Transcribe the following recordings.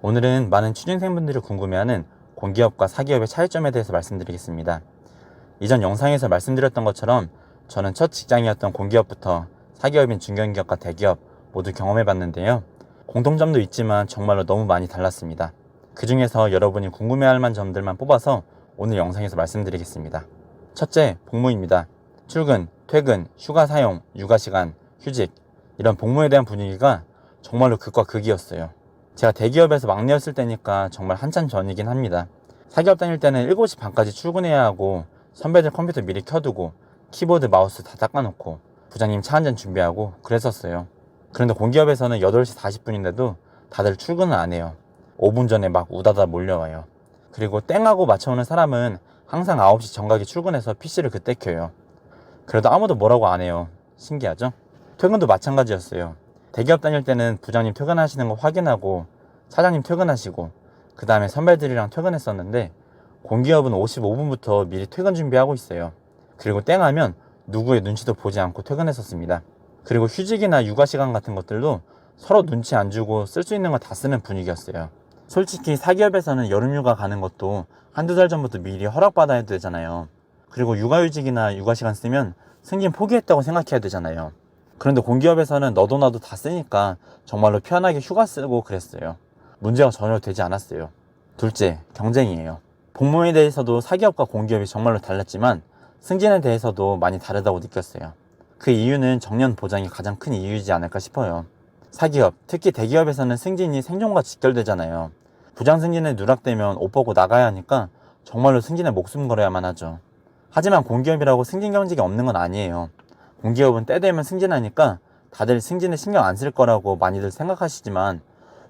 오늘은 많은 취준생분들이 궁금해하는 공기업과 사기업의 차이점에 대해서 말씀드리겠습니다. 이전 영상에서 말씀드렸던 것처럼 저는 첫 직장이었던 공기업부터 사기업인 중견기업과 대기업 모두 경험해봤는데요. 공통점도 있지만 정말로 너무 많이 달랐습니다. 그 중에서 여러분이 궁금해할 만한 점들만 뽑아서 오늘 영상에서 말씀드리겠습니다. 첫째, 복무입니다. 출근, 퇴근, 휴가 사용, 육아시간, 휴직 이런 복무에 대한 분위기가 정말로 극과 극이었어요. 제가 대기업에서 막내였을 때니까 정말 한참 전이긴 합니다. 사기업 다닐 때는 7시 반까지 출근해야 하고 선배들 컴퓨터 미리 켜두고 키보드 마우스 다 닦아놓고 부장님 차 한잔 준비하고 그랬었어요. 그런데 공기업에서는 8시 40분인데도 다들 출근을 안 해요. 5분 전에 막 우다다 몰려와요. 그리고 땡하고 맞춰오는 사람은 항상 9시 정각에 출근해서 PC를 그때 켜요. 그래도 아무도 뭐라고 안 해요. 신기하죠? 퇴근도 마찬가지였어요. 대기업 다닐 때는 부장님 퇴근하시는 거 확인하고 사장님 퇴근하시고 그 다음에 선배들이랑 퇴근했었는데 공기업은 55분부터 미리 퇴근 준비하고 있어요. 그리고 땡하면 누구의 눈치도 보지 않고 퇴근했었습니다. 그리고 휴직이나 육아시간 같은 것들도 서로 눈치 안 주고 쓸 수 있는 거 다 쓰는 분위기였어요. 솔직히 사기업에서는 여름휴가 가는 것도 한두 달 전부터 미리 허락받아야 되잖아요. 그리고 육아휴직이나 육아시간 쓰면 승진 포기했다고 생각해야 되잖아요. 그런데 공기업에서는 너도 나도 다 쓰니까 정말로 편하게 휴가 쓰고 그랬어요. 문제가 전혀 되지 않았어요. 둘째, 경쟁이에요. 복무에 대해서도 사기업과 공기업이 정말로 달랐지만 승진에 대해서도 많이 다르다고 느꼈어요. 그 이유는 정년 보장이 가장 큰 이유이지 않을까 싶어요. 사기업, 특히 대기업에서는 승진이 생존과 직결되잖아요. 부장 승진에 누락되면 옷 벗고 나가야 하니까 정말로 승진에 목숨 걸어야만 하죠. 하지만 공기업이라고 승진 경직이 없는 건 아니에요. 공기업은 때 되면 승진하니까 다들 승진에 신경 안 쓸 거라고 많이들 생각하시지만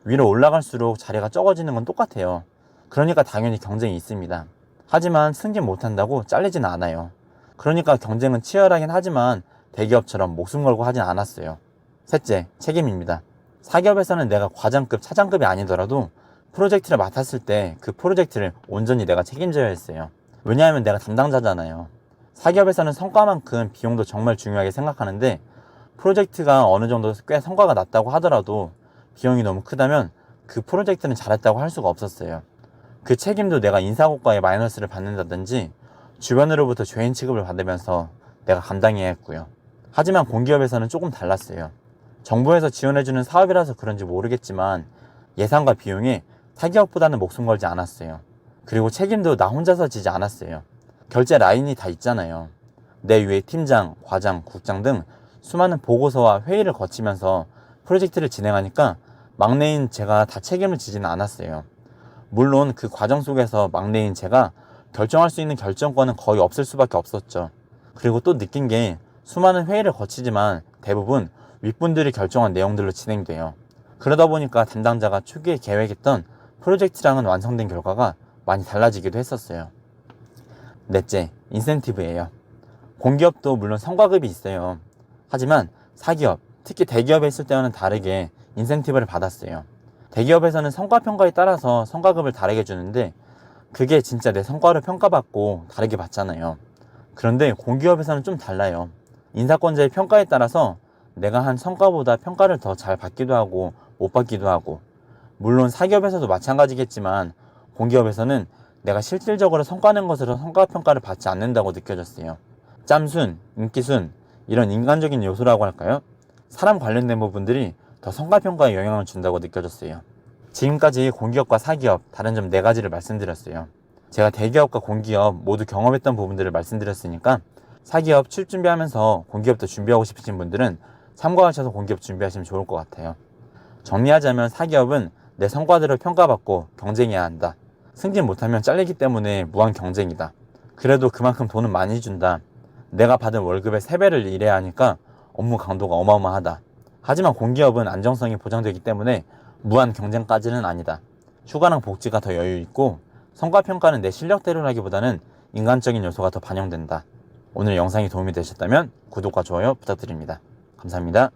위로 올라갈수록 자리가 적어지는 건 똑같아요. 그러니까 당연히 경쟁이 있습니다. 하지만 승진 못한다고 잘리지는 않아요. 그러니까 경쟁은 치열하긴 하지만 대기업처럼 목숨 걸고 하진 않았어요. 셋째, 책임입니다. 사기업에서는 내가 과장급, 차장급이 아니더라도 프로젝트를 맡았을 때 그 프로젝트를 온전히 내가 책임져야 했어요. 왜냐하면 내가 담당자잖아요. 사기업에서는 성과만큼 비용도 정말 중요하게 생각하는데 프로젝트가 어느 정도 꽤 성과가 났다고 하더라도 비용이 너무 크다면 그 프로젝트는 잘했다고 할 수가 없었어요. 그 책임도 내가 인사고과에 마이너스를 받는다든지 주변으로부터 죄인 취급을 받으면서 내가 감당해야 했고요. 하지만 공기업에서는 조금 달랐어요. 정부에서 지원해주는 사업이라서 그런지 모르겠지만 예산과 비용에 사기업보다는 목숨 걸지 않았어요. 그리고 책임도 나 혼자서 지지 않았어요. 결제 라인이 다 있잖아요. 내 위에 팀장, 과장, 국장 등 수많은 보고서와 회의를 거치면서 프로젝트를 진행하니까 막내인 제가 다 책임을 지지는 않았어요. 물론 그 과정 속에서 막내인 제가 결정할 수 있는 결정권은 거의 없을 수밖에 없었죠. 그리고 또 느낀 게 수많은 회의를 거치지만 대부분 윗분들이 결정한 내용들로 진행돼요. 그러다 보니까 담당자가 초기에 계획했던 프로젝트랑은 완성된 결과가 많이 달라지기도 했었어요. 넷째, 인센티브예요. 공기업도 물론 성과급이 있어요. 하지만 사기업, 특히 대기업에 있을 때와는 다르게 인센티브를 받았어요. 대기업에서는 성과평가에 따라서 성과급을 다르게 주는데 그게 진짜 내 성과를 평가받고 다르게 받잖아요. 그런데 공기업에서는 좀 달라요. 인사권자의 평가에 따라서 내가 한 성과보다 평가를 더 잘 받기도 하고 못 받기도 하고, 물론 사기업에서도 마찬가지겠지만 공기업에서는 내가 실질적으로 성과 낸 것으로 성과평가를 받지 않는다고 느껴졌어요. 짬순, 인기순 이런 인간적인 요소라고 할까요? 사람 관련된 부분들이 더 성과평가에 영향을 준다고 느껴졌어요. 지금까지 공기업과 사기업 다른 점 4가지를 말씀드렸어요. 제가 대기업과 공기업 모두 경험했던 부분들을 말씀드렸으니까 사기업 취업 준비하면서 공기업도 준비하고 싶으신 분들은 참고하셔서 공기업 준비하시면 좋을 것 같아요. 정리하자면 사기업은 내 성과대로 평가받고 경쟁해야 한다. 승진 못하면 잘리기 때문에 무한 경쟁이다. 그래도 그만큼 돈은 많이 준다. 내가 받은 월급의 3배를 일해야 하니까 업무 강도가 어마어마하다. 하지만 공기업은 안정성이 보장되기 때문에 무한 경쟁까지는 아니다. 휴가랑 복지가 더 여유있고 성과평가는 내 실력대로라기보다는 인간적인 요소가 더 반영된다. 오늘 영상이 도움이 되셨다면 구독과 좋아요 부탁드립니다. 감사합니다.